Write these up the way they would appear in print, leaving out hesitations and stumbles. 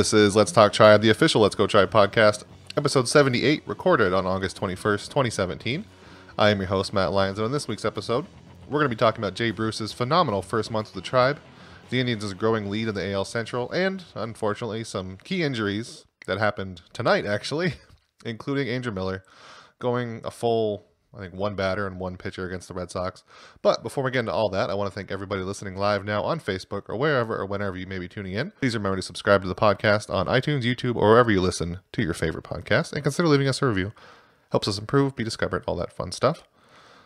This is Let's Talk Tribe, the official Let's Go Tribe podcast, episode 78, recorded on August 21st, 2017. I am your host, Matt Lyons, and on this week's episode, we're going to be talking about Jay Bruce's phenomenal first month with the Tribe, the Indians' growing lead in the AL Central, and, unfortunately, some key injuries that happened tonight, actually, including Andrew Miller going a full, I think, one batter and one pitcher against the Red Sox. But before we get into all that, I want to thank everybody listening live now on Facebook or wherever or whenever you may be tuning in. Please remember to subscribe to the podcast on iTunes, YouTube, or wherever you listen to your favorite podcast, and consider leaving us a review. Helps us improve, be discovered, all that fun stuff.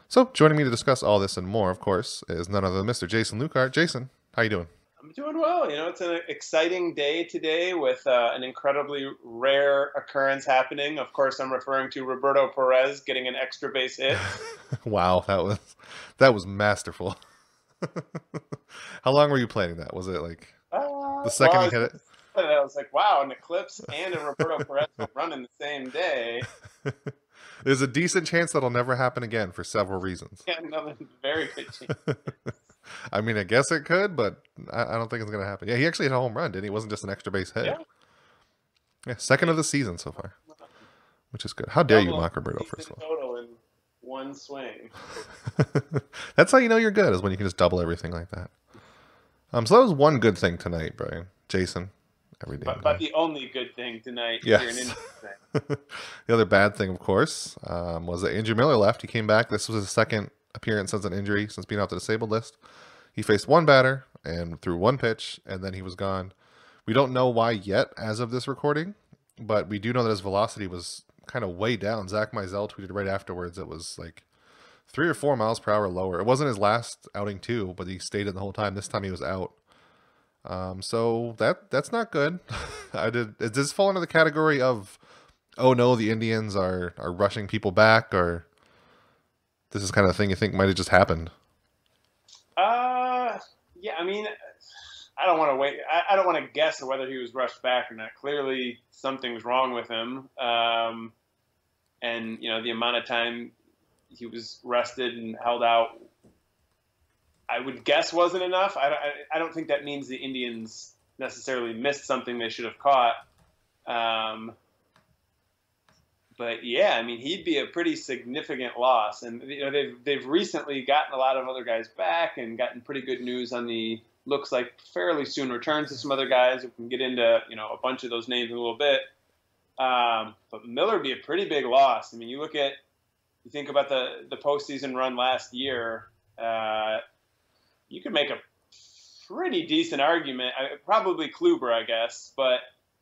So, joining me to discuss all this and more, of course, is none other than Mr. Jason Lukart. Jason, how you doing? I'm doing well. You know, it's an exciting day today with an incredibly rare occurrence happening. Of course, I'm referring to Roberto Perez getting an extra base hit. Wow, that was masterful. How long were you planning that? Was it like the second he hit it? I was like, wow, an eclipse and a Roberto Perez run in the same day. There's a decent chance that'll never happen again for several reasons. Yeah, another very good chance. I mean, I guess it could, but I don't think it's going to happen. Yeah, he actually hit a home run, didn't he? It wasn't just an extra base hit. Yeah, second of the season so far, which is good. How dare you mock Roberto, first of all. Total in one swing. That's how you know you're good, is when you can just double everything like that. So that was one good thing tonight, Brian. Jason, every day. But the only good thing tonight yes. here in India. The other bad thing, of course, was that Andrew Miller left. He came back. This was his second appearance since an injury, since being off the disabled list. He faced one batter and threw one pitch, and then he was gone. We don't know why yet as of this recording, but we do know that his velocity was kind of way down. Zach Mizell tweeted right afterwards it was like 3 or 4 miles per hour lower. It wasn't his last outing too, but he stayed in the whole time. This time he was out. So that's not good. Does this fall into the category of, oh no, the Indians are rushing people back, or this is kind of thing you think might have just happened? Yeah, I mean, I don't want to wait. I don't want to guess whether he was rushed back or not. Clearly, something's wrong with him. And, you know, the amount of time he was rested and held out, I would guess wasn't enough. I don't think that means the Indians necessarily missed something they should have caught. But yeah, I mean, he'd be a pretty significant loss, and you know they've recently gotten a lot of other guys back and gotten pretty good news on the looks like fairly soon returns to some other guys. We can get into a bunch of those names in a little bit. But Miller would be a pretty big loss. I mean, you think about the postseason run last year. You could make a pretty decent argument. Probably Kluber, I guess, but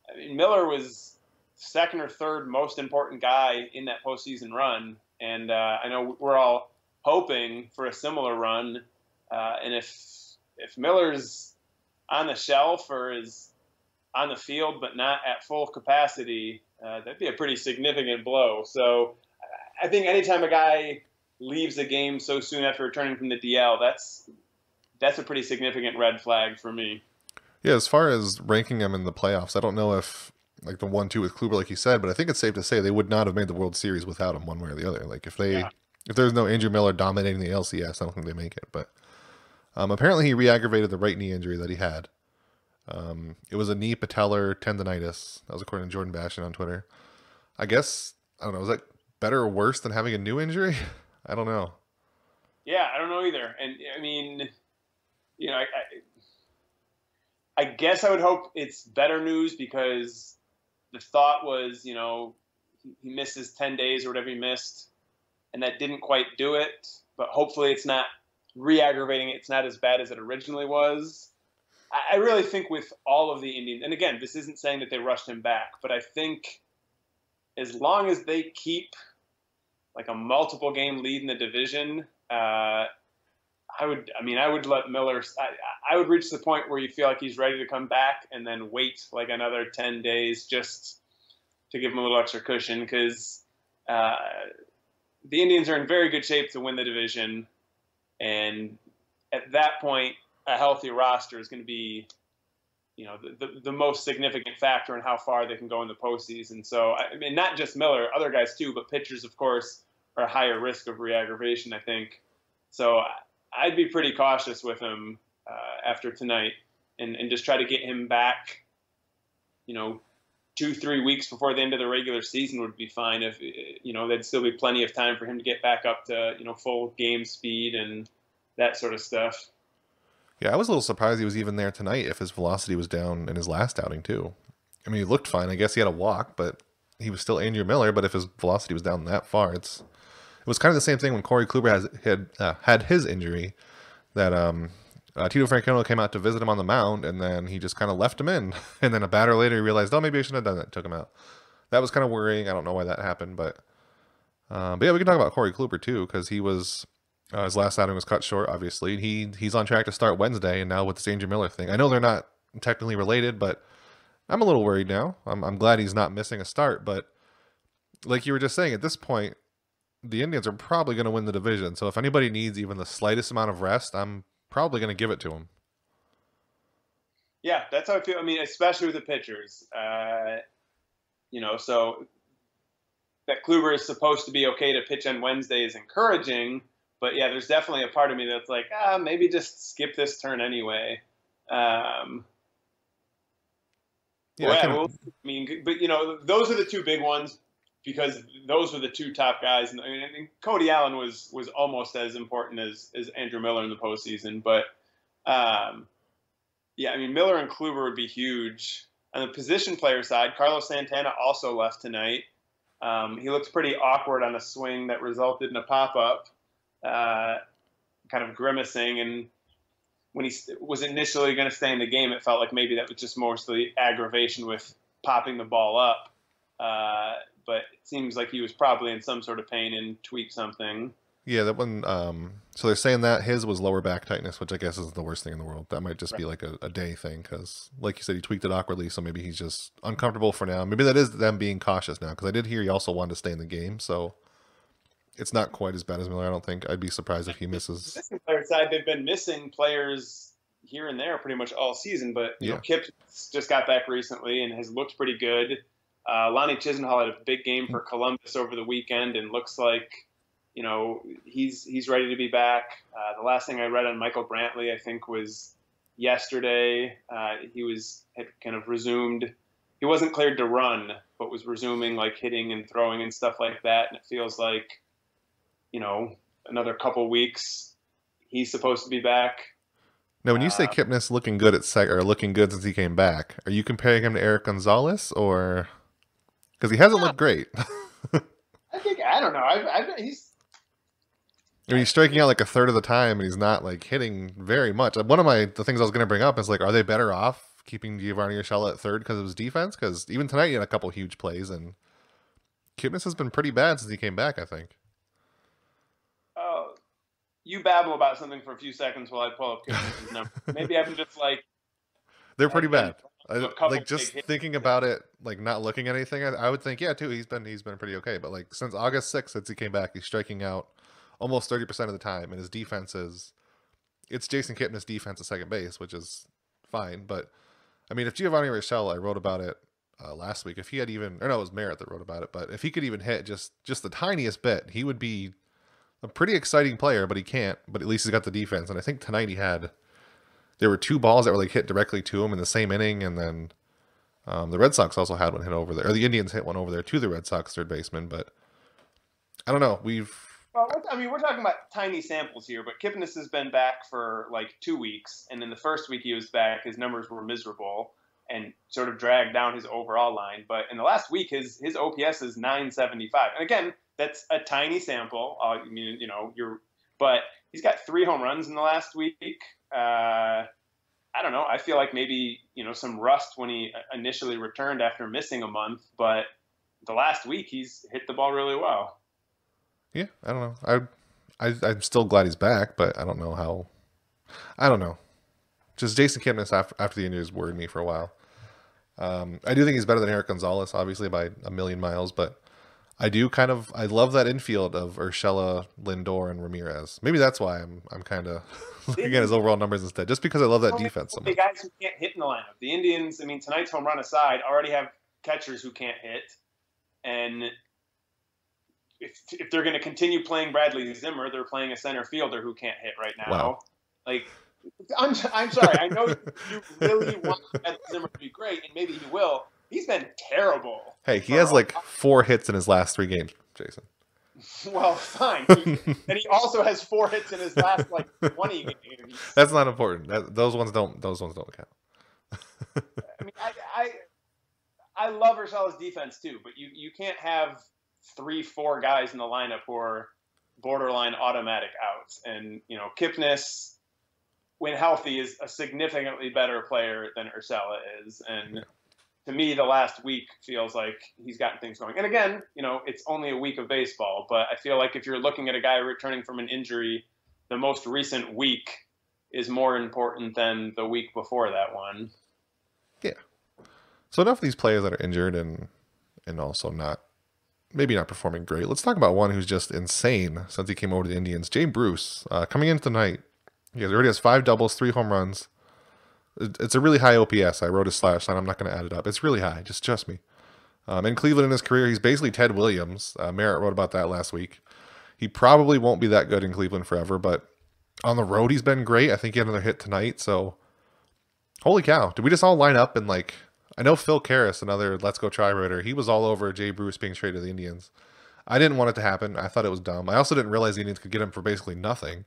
I mean, Miller was second or third most important guy in that postseason run. And I know we're all hoping for a similar run. And if Miller's on the shelf or is on the field but not at full capacity, that'd be a pretty significant blow. So I think anytime a guy leaves a game so soon after returning from the DL, that's a pretty significant red flag for me. Yeah, as far as ranking him in the playoffs, I don't know if like the 1-2 with Kluber, like you said, but I think it's safe to say they would not have made the World Series without him one way or the other. Like if there's no Andrew Miller dominating the LCS, I don't think they make it. But apparently he re-aggravated the right knee injury that he had. It was a knee patellar tendonitis. That was according to Jordan Bashan on Twitter. I guess, I don't know, is that better or worse than having a new injury? I don't know. Yeah, I don't know either. And I mean, you know, I guess I would hope it's better news, because the thought was, you know, he misses 10 days or whatever he missed, and that didn't quite do it. But hopefully it's not re-aggravating it. It's not as bad as it originally was. I really think with all of the Indians, and again, this isn't saying that they rushed him back, but I think as long as they keep like a multiple game lead in the division, I would let Miller. I would reach the point where you feel like he's ready to come back, and then wait like another 10 days just to give him a little extra cushion, because the Indians are in very good shape to win the division, and at that point, a healthy roster is going to be, you know, the most significant factor in how far they can go in the postseason. So I mean, not just Miller, other guys too, but pitchers, of course, are a higher risk of re-aggravation, I think. So I'd be pretty cautious with him after tonight, and just try to get him back 2-3 weeks before the end of the regular season would be fine. If there'd still be plenty of time for him to get back up to full game speed and that sort of stuff. Yeah, I was a little surprised he was even there tonight if his velocity was down in his last outing too. I mean, he looked fine. I guess he had a walk, but he was still Andrew Miller. But if his velocity was down that far, it was kind of the same thing when Corey Kluber had his injury. That Tito Francona came out to visit him on the mound, and then he just kind of left him in. And then a batter later, he realized, oh, maybe I shouldn't have done that. Took him out. That was kind of worrying. I don't know why that happened, but yeah, we can talk about Corey Kluber too, because he was his last outing was cut short. Obviously, he's on track to start Wednesday, and now with this Andrew Miller thing, I know they're not technically related, but I'm a little worried now. I'm glad he's not missing a start, but like you were just saying, at this point, the Indians are probably going to win the division. So if anybody needs even the slightest amount of rest, I'm probably going to give it to him. Yeah, that's how I feel. I mean, especially with the pitchers. So that Kluber is supposed to be okay to pitch on Wednesday is encouraging. But yeah, there's definitely a part of me that's like, maybe just skip this turn anyway. But those are the two big ones, because those were the two top guys, and Cody Allen was almost as important as Andrew Miller in the postseason. But Miller and Kluber would be huge. On the position player side, Carlos Santana also left tonight. He looked pretty awkward on a swing that resulted in a pop-up, kind of grimacing. And when he was initially going to stay in the game, it felt like maybe that was just mostly aggravation with popping the ball up. But it seems like he was probably in some sort of pain and tweaked something. Yeah, that one. So they're saying that his was lower back tightness, which I guess is the worst thing in the world. That might just be like a day thing, because, like you said, he tweaked it awkwardly. So maybe he's just uncomfortable for now. Maybe that is them being cautious now, because I did hear he also wanted to stay in the game. So it's not quite as bad as Miller, I don't think. I'd be surprised if he misses. On the player side, they've been missing players here and there pretty much all season. But Kip just got back recently and has looked pretty good. Lonnie Chisenhall had a big game for Columbus over the weekend and looks like, he's ready to be back. The last thing I read on Michael Brantley, I think, was yesterday. He had kind of resumed. He wasn't cleared to run, but was resuming like hitting and throwing and stuff like that. And it feels like, another couple weeks, he's supposed to be back. Now, when you say Kipnis looking good or looking good since he came back, are you comparing him to Eric Gonzalez, or? Because he hasn't looked great. I don't know. He's striking out like a third of the time, and he's not like hitting very much. One of the things I was going to bring up is like, are they better off keeping Giovanni Urshela at third because of his defense? Because even tonight he had a couple huge plays, and Kipnis has been pretty bad since he came back, I think. You babble about something for a few seconds while I pull up Kipnis' numbers. Maybe I'm just like... They're pretty bad. Like, just thinking about it, like not looking at anything, I would think, yeah, too, he's been pretty okay. But like since August 6th, since he came back, he's striking out almost 30% of the time, and his defense it's Jason Kipnis' defense at second base, which is fine. But I mean, if Giovanni Urshela, I wrote about it last week, if he had it was Merritt that wrote about it, but if he could even hit just the tiniest bit, he would be a pretty exciting player. But he can't. But at least he's got the defense, and I think tonight there were two balls that were like hit directly to him in the same inning, and then the Red Sox also had one hit over there, or the Indians hit one over there to the Red Sox third baseman. But I don't know. We're talking about tiny samples here, but Kipnis has been back for like 2 weeks, and in the first week he was back, his numbers were miserable and sort of dragged down his overall line. But in the last week, his OPS is 975, and again, that's a tiny sample. But he's got 3 home runs in the last week. I don't know. I feel like maybe, some rust when he initially returned after missing a month, but the last week he's hit the ball really well. Yeah, I don't know. I'm still glad he's back, but I don't know how. I don't know. Just Jason Kipnis after the injuries worried me for a while. I do think he's better than Eric Gonzalez, obviously by a million miles, but I love that infield of Urshela, Lindor, and Ramirez. Maybe that's why I'm kind of looking at his overall numbers instead, just because I love that defense so much. The guys who can't hit in the lineup. The Indians, tonight's home run aside, already have catchers who can't hit. And if they're going to continue playing Bradley Zimmer, they're playing a center fielder who can't hit right now. Wow. Like, I'm sorry. I know you really want Bradley Zimmer to be great, and maybe he will. he's been terrible. Hey, he has like 4 hits in his last 3 games, Jason. Well, fine. And he also has 4 hits in his last like 20 games. That's not important. Those ones don't count. I mean, I love Urshela's defense too, but you can't have 3-4 guys in the lineup who are borderline automatic outs. And Kipnis, when healthy, is a significantly better player than Urshela is. And to me, the last week feels like he's gotten things going. And again, it's only a week of baseball, but I feel like if you're looking at a guy returning from an injury, the most recent week is more important than the week before that one. Yeah. So enough of these players that are injured and also maybe not performing great. Let's talk about one who's just insane since he came over to the Indians. Jay Bruce, coming in tonight, he already has 5 doubles, 3 home runs. It's a really high OPS. I wrote a slash line. I'm not going to add it up. It's really high. Just trust me. In Cleveland in his career, he's basically Ted Williams. Merritt wrote about that last week. He probably won't be that good in Cleveland forever, but on the road, he's been great. I think he had another hit tonight. So, holy cow. Did we just all line up and I know Phil Karras, another Let's Go Try writer, he was all over Jay Bruce being traded to the Indians. I didn't want it to happen. I thought it was dumb. I also didn't realize the Indians could get him for basically nothing.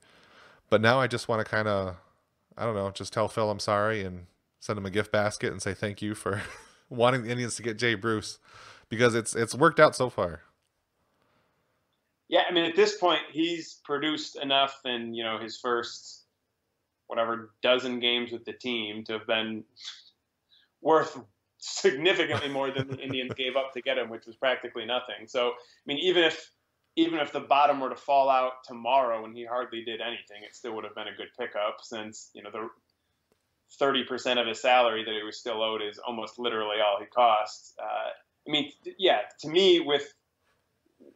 But now I just want to kind of, I don't know, just tell Phil I'm sorry and send him a gift basket and say thank you for wanting the Indians to get Jay Bruce, because it's worked out so far. Yeah, I mean, at this point, he's produced enough in his first dozen games with the team to have been worth significantly more than the Indians gave up to get him, which was practically nothing. So, I mean, even if the bottom were to fall out tomorrow and he hardly did anything, it still would have been a good pickup, since the 30% of his salary that he was still owed is almost literally all he costs. I mean, yeah, to me, with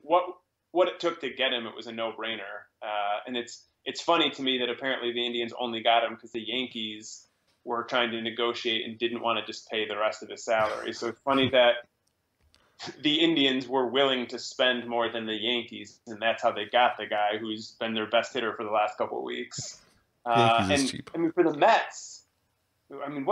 what it took to get him, it was a no-brainer. And it's funny to me that apparently the Indians only got him because the Yankees were trying to negotiate and didn't want to just pay the rest of his salary. So it's funny that the Indians were willing to spend more than the Yankees, and that's how they got the guy who's been their best hitter for the last couple of weeks. Yankees is cheap. I mean, for the Mets, I mean,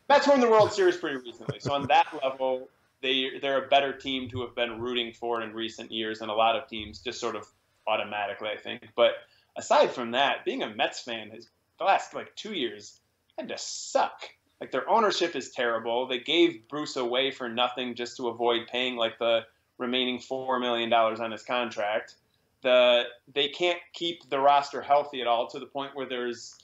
Mets won the World Series pretty recently, so on that level, they're a better team to have been rooting for in recent years than a lot of teams, just sort of automatically, I think. But aside from that, being a Mets fan has the last 2 years had to suck. Their ownership is terrible. They gave Bruce away for nothing just to avoid paying the remaining $4 million on his contract. They can't keep the roster healthy at all, to the point where there's,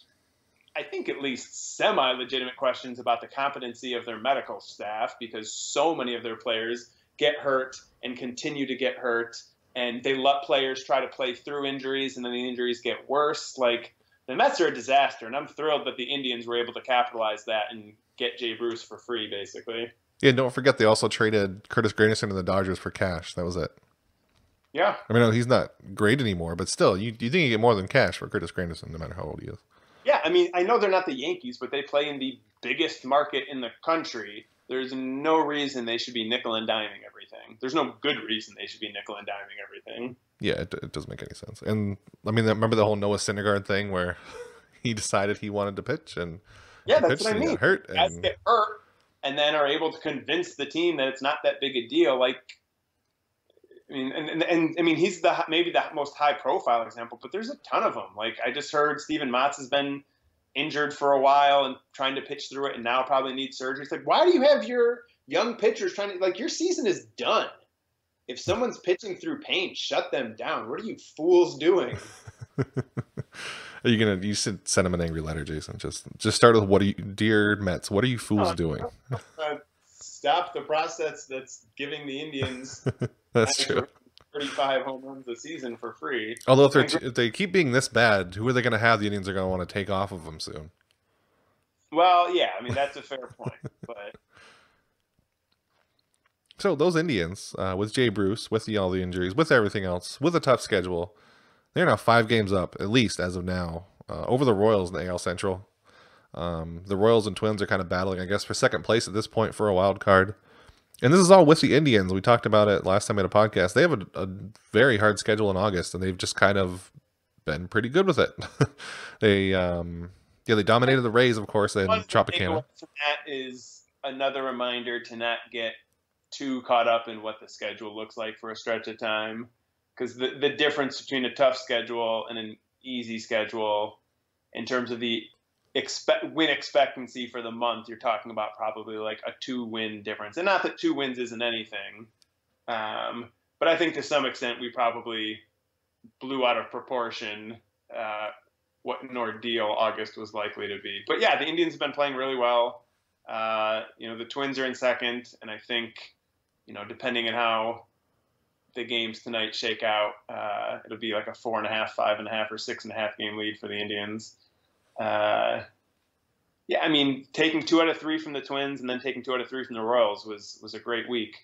I think, at least semi-legitimate questions about the competency of their medical staff, because so many of their players get hurt and continue to get hurt, and they let players try to play through injuries, and then the injuries get worse. The Mets are a disaster, and I'm thrilled that the Indians were able to capitalize that and get Jay Bruce for free, basically. Yeah, don't forget they also traded Curtis Granderson to the Dodgers for cash. That was it. Yeah. I mean, he's not great anymore, but still, you think you get more than cash for Curtis Granderson, no matter how old he is. Yeah, I mean, I know they're not the Yankees, but they play in the biggest market in the country. There's no reason they should be nickel and diming everything. There's no good reason they should be nickel and diming everything. Yeah, it doesn't make any sense. And I mean, remember the whole Noah Syndergaard thing where he decided he wanted to pitch, and that's what I mean. Got hurt, guys get hurt, and then are able to convince the team that it's not that big a deal. I mean, and I mean, he's maybe the most high profile example, but there's a ton of them. I just heard Steven Matz has been injured for a while and trying to pitch through it, and now probably needs surgery. It's why do you have your young pitchers trying to your season is done? If someone's pitching through pain, shut them down. What are you fools doing? Are you should send him an angry letter, Jason. Just start with dear Mets, what are you fools doing? Stop the process that's giving the Indians that's true 35 home runs a season for free. Although if they keep being this bad, who are they going to have? The Indians are going to want to take off of them soon. Well, yeah, I mean, that's a fair point, but. So those Indians, with Jay Bruce, with all the injuries, with everything else, with a tough schedule, they're now 5 games up, at least as of now, over the Royals in the AL Central. The Royals and Twins are kind of battling, I guess, for second place at this point for a wild card. And this is all with the Indians. We talked about it last time we had a podcast. They have a very hard schedule in August, and they've just kind of been pretty good with it. They Yeah, they dominated the Rays, of course, and One Tropicana. takeaway from that is another reminder to not get too caught up in what the schedule looks like for a stretch of time, because the difference between a tough schedule and an easy schedule, in terms of the win expectancy for the month, you're talking about probably like a 2-win difference. And not that 2 wins isn't anything, but I think to some extent we probably blew out of proportion what an ordeal August was likely to be. But yeah, the Indians have been playing really well. The Twins are in second, and I think, depending on how the games tonight shake out, it'll be like a 4.5, 5.5, or 6.5 game lead for the Indians. Yeah, I mean, taking 2 out of 3 from the Twins and then taking 2 out of 3 from the Royals was a great week.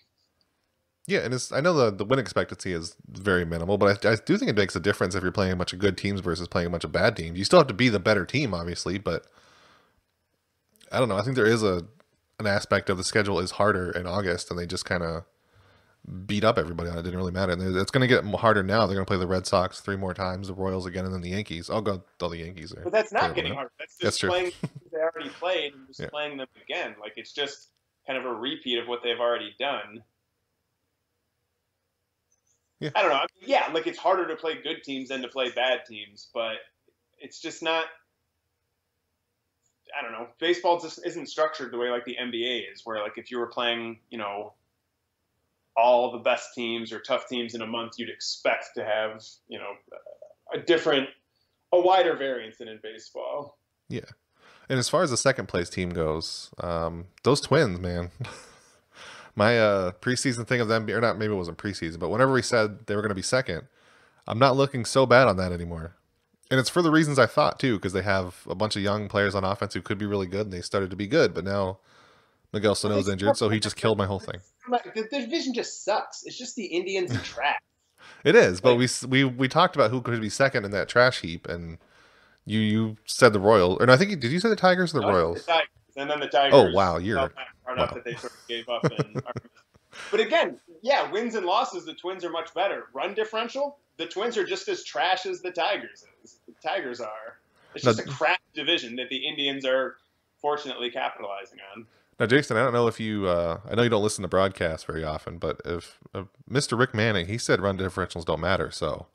Yeah, and I know the win expectancy is very minimal, but I do think it makes a difference if you're playing a bunch of good teams versus playing a bunch of bad teams. You still have to be the better team, obviously, but I don't know. I think there is an aspect of the schedule is harder in August, and they just kind of beat up everybody on it. It didn't really matter. And it's going to get harder now. They're going to play the Red Sox 3 more times, the Royals again, and then the Yankees. I'll go all the Yankees there. But that's not getting harder. That's just true. playing they already played and just playing them again. Like, it's just kind of a repeat of what they've already done. Yeah. I don't know. I mean, yeah, like, it's harder to play good teams than to play bad teams, but it's just not. I don't know. Baseball just isn't structured the way like the NBA is, where like if you were playing, all the best teams or tough teams in a month, you'd expect to have, a wider variance than in baseball. Yeah. And as far as the second place team goes, those Twins, man. My preseason thing of them, or not, maybe it wasn't preseason, but whenever we said they were going to be second, I'm not looking so bad on that anymore. And it's for the reasons I thought, too, because they have a bunch of young players on offense who could be really good, and they started to be good, but now Miguel Sano's injured, so he just killed my whole thing. The division just sucks. It's just the Indians and trash. It is, but we talked about who could be second in that trash heap, and you said the Royals, or no, I think did you say the Tigers or the Royals? The Tigers. And then the Tigers. Oh wow, enough that they sort of gave up. But again, yeah, wins and losses, the Twins are much better. Run differential, the Twins are just as trash as the Tigers is. The Tigers are. It's just a crap division that the Indians are fortunately capitalizing on. Now, Jason, I don't know if you, I know you don't listen to broadcasts very often, but if Mr. Rick Manning, he said run differentials don't matter, so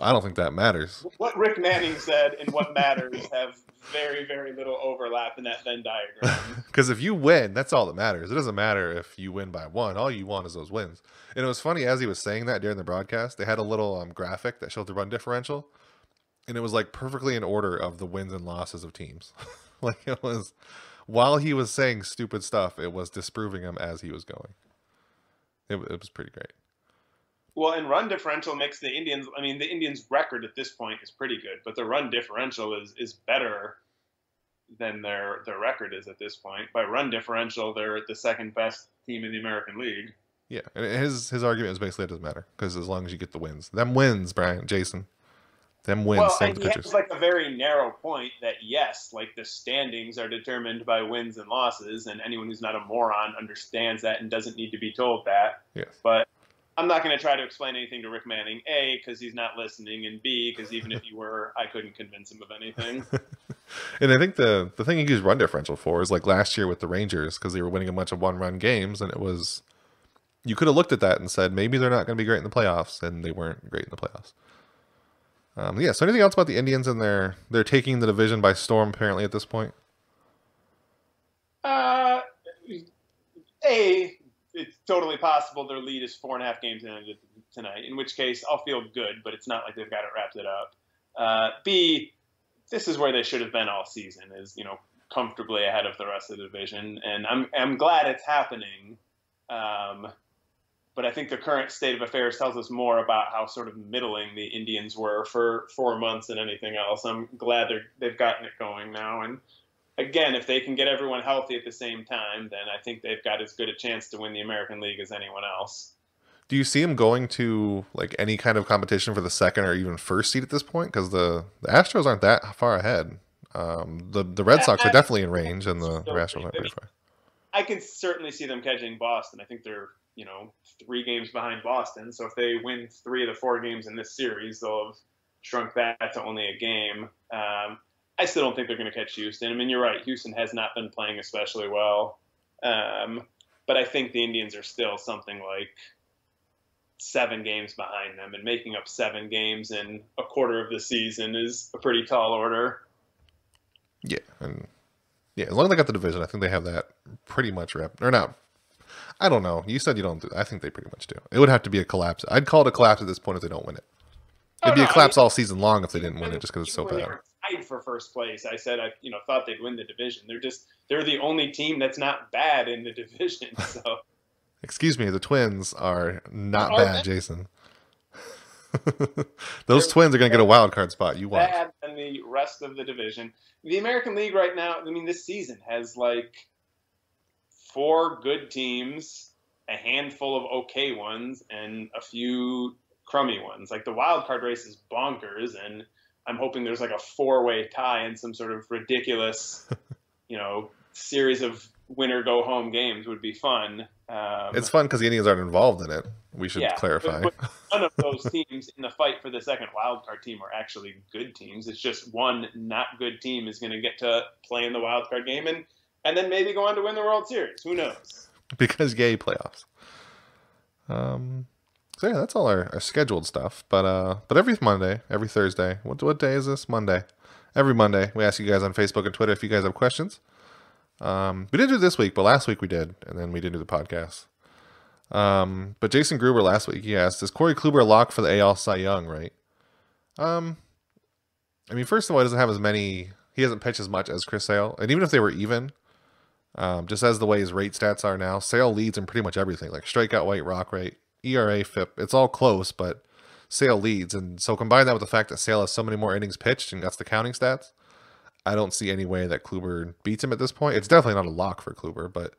I don't think that matters. What Rick Manning said and what matters have very, very little overlap in that Venn diagram. Because if you win, that's all that matters. It doesn't matter if you win by 1. All you want is those wins. And it was funny, as he was saying that during the broadcast, they had a little graphic that showed the run differential, and it was like perfectly in order of the wins and losses of teams. Like it was, while he was saying stupid stuff, it was disproving him as he was going. It was pretty great. Well, and run differential makes the Indians. I mean, the Indians' record at this point is pretty good, but the run differential is better than their record is at this point. By run differential, they're the second best team in the American League. Yeah, and his argument is basically it doesn't matter because as long as you get the wins, them wins, Jason, them wins. Well, and he has like a very narrow point that yes, like the standings are determined by wins and losses, and anyone who's not a moron understands that and doesn't need to be told that. Yes, but I'm not going to try to explain anything to Rick Manning, A, because he's not listening, and B, because even if he were, I couldn't convince him of anything. And I think the thing he used run differential for is like last year with the Rangers, because they were winning a bunch of 1-run games, and it was, you could have looked at that and said, maybe they're not going to be great in the playoffs, and they weren't great in the playoffs. Yeah, so anything else about the Indians and they're taking the division by storm apparently at this point? It's totally possible their lead is 4.5 games in tonight, in which case I'll feel good, but it's not like they've got it wrapped it up. B, this is where they should have been all season, is, comfortably ahead of the rest of the division. And I'm glad it's happening. But I think the current state of affairs tells us more about how sort of middling the Indians were for 4 months than anything else. I'm glad they've gotten it going now. And again, if they can get everyone healthy at the same time, then I think they've got as good a chance to win the American League as anyone else. Do you see them going to like any kind of competition for the second or even first seed at this point? Because the Astros aren't that far ahead. The Red Sox are definitely in range, and the Astros aren't very far. I can certainly see them catching Boston. I think they're 3 games behind Boston. So if they win 3 of the 4 games in this series, they'll have shrunk that to only a game. I still don't think they're going to catch Houston. I mean, you're right. Houston has not been playing especially well. But I think the Indians are still something like 7 games behind them, and making up 7 games in a quarter of the season is a pretty tall order. Yeah, and as long as they got the division, I think they have that pretty much wrapped. Or not. I don't know. You said you don't do that. I think they pretty much do. It would have to be a collapse. I'd call it a collapse at this point if they don't win it. It'd be a collapse all season long if they didn't win it, just because it's so bad. They were tied for first place. I said I thought they'd win the division. They're the only team that's not bad in the division. So, excuse me, the Twins are not bad, Jason. Those Twins are going to get a wild card spot. You watch. Bad than the rest of the division. The American League right now. I mean, this season has like 4 good teams, a handful of okay ones, and a few crummy ones. Like the wild card race is bonkers, and I'm hoping there's like a 4-way tie in some sort of ridiculous, series of winner go home games would be fun. It's fun because the Indians aren't involved in it. We should clarify. But none of those teams in the fight for the second wild card team are actually good teams. It's just one not good team is going to get to play in the wild card game and then maybe go on to win the World Series. Who knows? Because yay playoffs. So yeah, that's all our scheduled stuff. But every Monday, every Thursday, what day is this? Monday. Every Monday, we ask you guys on Facebook and Twitter if you guys have questions. We didn't do it this week, but last week we did, and then we didn't do the podcast. But Jason Gruber last week, he asked, is Corey Kluber a lock for the AL Cy Young, right? I mean, first of all, he doesn't have as many, he hasn't pitched as much as Chris Sale, and even if they were even, just as the way his rate stats are now, Sale leads in pretty much everything, like strikeout rate, walk rate, ERA, FIP, it's all close, but Sale leads, and so combine that with the fact that Sale has so many more innings pitched, and that's the counting stats, I don't see any way that Kluber beats him at this point. It's definitely not a lock for Kluber, but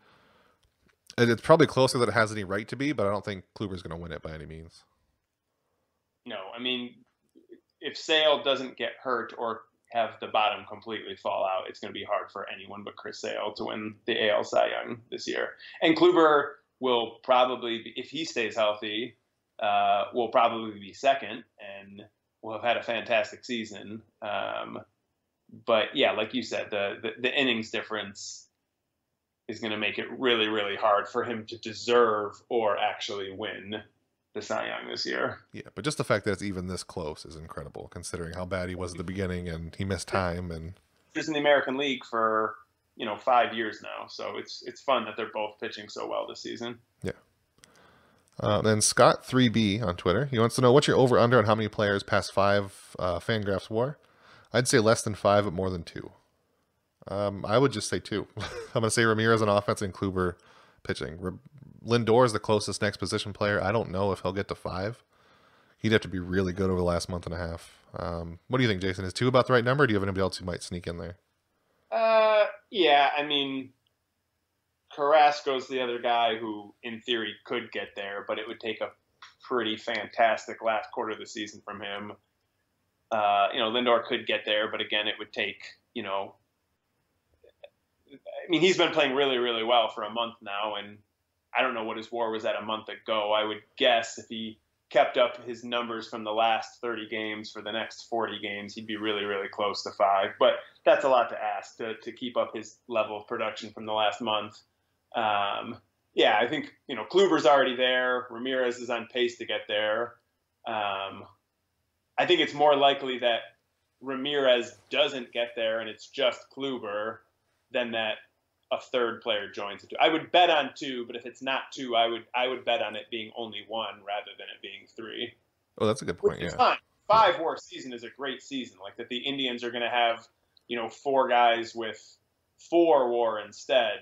it's probably closer than it has any right to be, but I don't think Kluber's going to win it by any means. No, I mean, if Sale doesn't get hurt or have the bottom completely fall out, it's going to be hard for anyone but Chris Sale to win the AL Cy Young this year. And Kluber will probably, if he stays healthy, will probably be second and will have had a fantastic season. But yeah, like you said, the innings difference is going to make it really, really hard for him to deserve or actually win the Cy Young this year. Yeah, but just the fact that it's even this close is incredible, considering how bad he was at the beginning and he missed time. And he's in the American League for 5 years now, so it's fun that they're both pitching so well this season. Yeah. Then Scott 3B on Twitter, he wants to know what's your over under on how many players past 5 Fangraphs WAR. I'd say less than 5, but more than 2. I would just say 2. I'm going to say Ramirez on offense and Kluber pitching. Lindor is the closest next position player. I don't know if he'll get to 5. He'd have to be really good over the last month and a half. What do you think, Jason? Is 2 about the right number, or do you have anybody else who might sneak in there? Yeah, I mean, Carrasco's the other guy who, in theory, could get there, but it would take a pretty fantastic last quarter of the season from him. Lindor could get there, but again, it would take, I mean, he's been playing really, really well for a month now, and I don't know what his WAR was at a month ago. I would guess if he kept up his numbers from the last 30 games for the next 40 games, he'd be really, really close to 5. But that's a lot to ask to keep up his level of production from the last month. Yeah, I think, Kluber's already there. Ramirez is on pace to get there. I think it's more likely that Ramirez doesn't get there and it's just Kluber than that a third player joins it. I would bet on 2, but if it's not 2, I would bet on it being only 1 rather than it being 3. Oh, that's a good point. Yeah, fine. 5 WAR season is a great season. Like that, the Indians are going to have 4 guys with 4 WAR instead.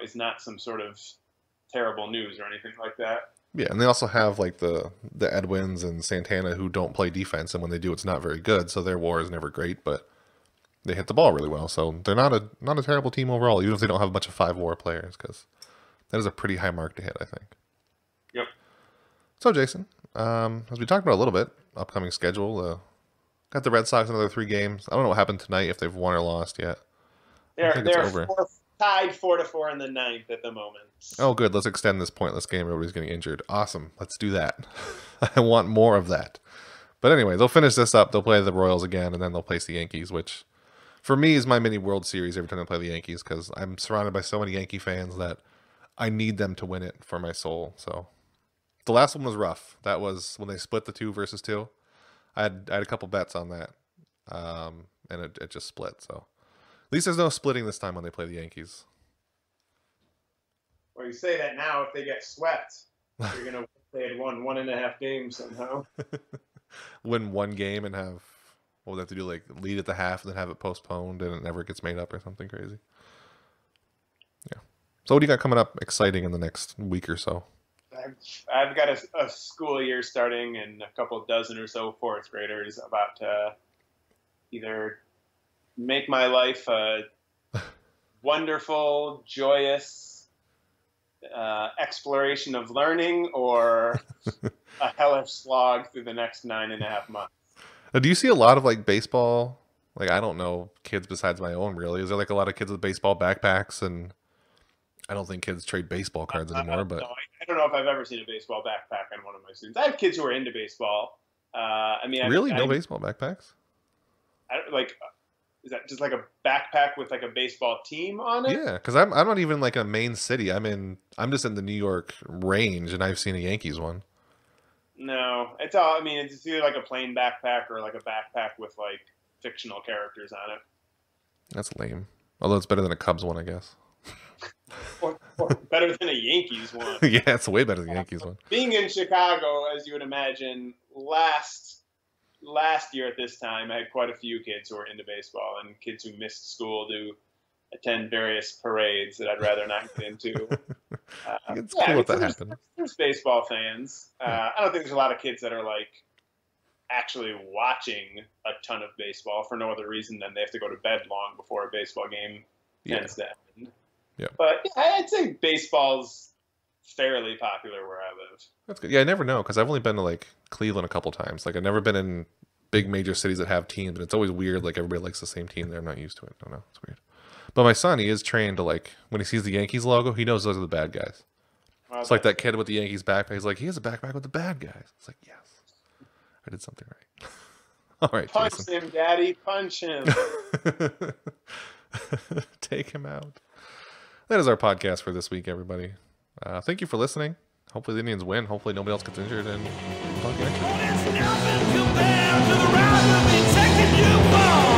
Is not some sort of terrible news or anything like that. Yeah, and they also have like the Edwins and Santana who don't play defense, and when they do, it's not very good. So their WAR is never great, but they hit the ball really well. So they're not a terrible team overall, even if they don't have a bunch of 5 WAR players, because that is a pretty high mark to hit, I think. Yep. So Jason, as we talked about a little bit, upcoming schedule, got the Red Sox another 3 games. I don't know what happened tonight, if they've won or lost yet. They're tied 4-4 in the 9th at the moment. Oh, good. Let's extend this pointless game. Everybody's getting injured. Awesome. Let's do that. I want more of that. But anyway, they'll finish this up. They'll play the Royals again, and then they'll face the Yankees, which for me is my mini World Series every time they play the Yankees because I'm surrounded by so many Yankee fans that I need them to win it for my soul. So the last one was rough. That was when they split the 2-2. I had a couple bets on that, and it just split. So at least there's no splitting this time when they play the Yankees. Well, you say that now. If they get swept, you're gonna. They had won 1.5 games somehow. Win one game and have what would they have to do? Like lead at the half and then have it postponed and it never gets made up or something crazy. Yeah. So what do you got coming up exciting in the next week or so? I've got a school year starting and a couple dozen or so fourth graders about to either make my life a wonderful, joyous exploration of learning or a hellish slog through the next 9.5 months. Now, do you see a lot of like baseball? Like, I don't know kids besides my own really. Is there like a lot of kids with baseball backpacks? And I don't think kids trade baseball cards anymore. But I don't know if I've ever seen a baseball backpack on one of my students. I have kids who are into baseball. I mean, really, no baseball backpacks? Is that just like a backpack with like a baseball team on it? Yeah, because I'm not even like a main city. I'm just in the New York range, and I've seen a Yankees one. No, it's all. I mean, it's either like a plain backpack or like a backpack with like fictional characters on it. That's lame. Although it's better than a Cubs one, I guess. Or better than a Yankees one. Yeah, it's way better than the Yankees one. Being in Chicago, as you would imagine, last year at this time, I had quite a few kids who were into baseball and kids who missed school to attend various parades that I'd rather not get into. It's cool if that happened. There's baseball fans. I don't think there's a lot of kids that are like actually watching a ton of baseball for no other reason than they have to go to bed long before a baseball game tends to end. Yeah. But yeah, I'd say baseball's fairly popular where I live. That's good. Yeah, I never know because I've only been to like Cleveland a couple times. Like I've never been in big major cities that have teams, and it's always weird. Like everybody likes the same team there. I'm not used to it. I don't know. It's weird. But my son, he is trained to like when he sees the Yankees logo, he knows those are the bad guys. Well, it's like that kid with the Yankees backpack. He's like, he has a backpack with the bad guys. It's like, yes, I did something right. All right, punch Jason. him, Daddy, punch him. Take him out. That is our podcast for this week, everybody. Thank you for listening. Hopefully the Indians win. Hopefully nobody else gets injured. And we'll talk to you next week.